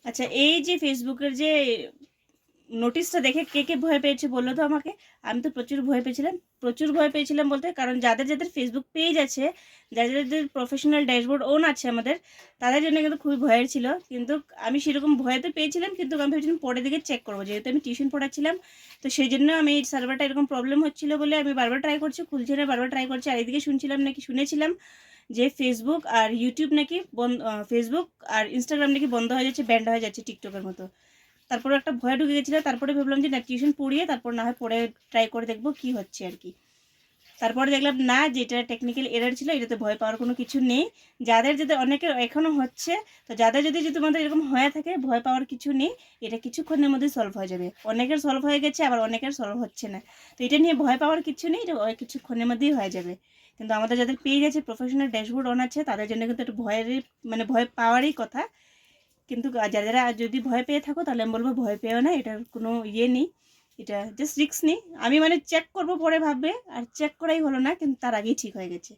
আচ্ছা, এই যে ফেসবুকের যে নোটিশটা দেখে কে কে ভয় পেয়েছে বললো তো আমাকে। আমি তো প্রচুর ভয় পেয়েছিলাম। প্রচুর ভয় পেয়েছিলাম বলতে, কারণ যাদের যাদের ফেসবুক পেজ আছে, যাদের যাদের প্রফেশনাল ড্যাশবোর্ড ওন আছে আমাদের, তাদের জন্য কিন্তু খুবই ভয়ের ছিল। কিন্তু আমি সেরকম ভয় তো পেয়েছিলাম, কিন্তু আমি ভেবেছিলাম পরের দিকে চেক করবো, যেহেতু আমি টিউশন পড়াচ্ছিলাম। তো সেই জন্য আমি এই সার্ভারটা এরকম প্রবলেম হচ্ছিল বলে আমি বারবার ট্রাই করছি, খুলছে না, বারবার ট্রাই করছি। আর এদিকে শুনেছিলাম যে ফেসবুক আর ইউটিউব নাকি বন্ধ, ফেসবুক আর ইনস্টাগ্রাম নাকি বন্ধ হয়ে যাচ্ছে, ব্যান্ড হয়ে যাচ্ছে টিকটকের মতো। তারপরে একটা ভয় ঢুকে গেছিলো। তারপরে ভাবলাম যে না, টিউশন পড়িয়ে তারপর না হয় পরে ট্রাই করে দেখবো কি হচ্ছে আর কি। তারপরে দেখলাম না, যে এটা টেকনিক্যাল এরর ছিল, এটাতে ভয় পাওয়ার কোনো কিছু নেই। যাদের যাদের অনেকের এখনও হচ্ছে, তো যাদের যদি তোমাদের এরকম হয়ে থাকে, ভয় পাওয়ার কিছু নেই। এটা কিছুক্ষণের মধ্যে সলভ হয়ে যাবে। অনেকের সলভ হয়ে গেছে, আবার অনেকের সলভ হচ্ছে না। তো এটা নিয়ে ভয় পাওয়ার কিছু নেই, এটা কিছুক্ষণের মধ্যেই হয়ে যাবে। কিন্তু আমাদের যাদের পেজ আছে, প্রফেশনাল ড্যাশবোর্ড অন আছে, তাদের জন্য কিন্তু একটু ভয়েরই, মানে ভয় পাওয়ারই কথা। কিন্তু যারা যারা যদি ভয় পেয়ে থাকো, তাহলে আমি বলবো ভয় পেও না, এটার কোনো ইয়ে নেই, এটা জাস্ট রিস্ক নেই। আমি মানে চেক করবো পরে ভাববে, আর চেক করাই হলো না, কিন্তু তার আগেই ঠিক হয়ে গেছে।